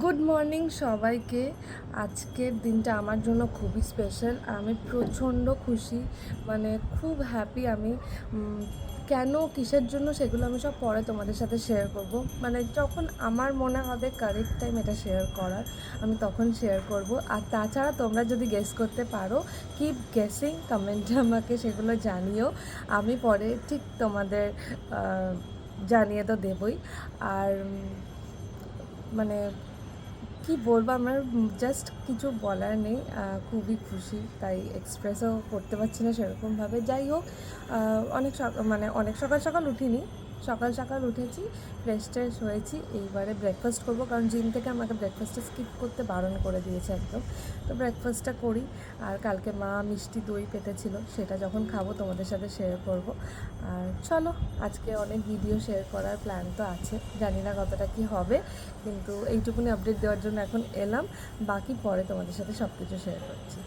Good morning সবাইকে। আজকের দিনটা আমার জন্য খুবই স্পেশাল। আমি প্রচণ্ড খুশি, মানে খুব হ্যাপি আমি। কেন, কিসের জন্য, সেগুলো আমি সব পরে তোমাদের সাথে শেয়ার করব। মানে যখন আমার মনে হবে কারেক্ট টাইম এটা শেয়ার করার, আমি তখন শেয়ার করব। আর তাছাড়া তোমরা যদি গেস করতে পারো, কিপ গেসিং, কমেন্টে আমাকে সেগুলো জানিও। আমি পরে ঠিক তোমাদের জানিয়ে তো দেবই। আর মানে কি বলবো, আমার জাস্ট কিছু বলার নেই। খুবই খুশি, তাই এক্সপ্রেসও করতে পারছি না সেরকমভাবে। যাই হোক, অনেক সকাল সকাল উঠিনি, সকাল সকাল উঠেছি, ফ্রেশ ট্রেশ হয়েছি। এইবারে ব্রেকফাস্ট করবো, কারণ জিম থেকে আমাকে ব্রেকফাস্টটা স্কিপ করতে বারণ করে দিয়েছে একদম। তো ব্রেকফাস্টটা করি। আর কালকে মা মিষ্টি দই পেতেছিল, সেটা যখন খাবো তোমাদের সাথে শেয়ার করব। আর চলো, আজকে অনেক ভিডিও শেয়ার করার প্ল্যান তো আছে, জানি না কতটা কি হবে, কিন্তু এইটুকুনি আপডেট দেওয়ার জন্য এখন এলাম। বাকি পরে তোমাদের সাথে সব কিছু শেয়ার করছি।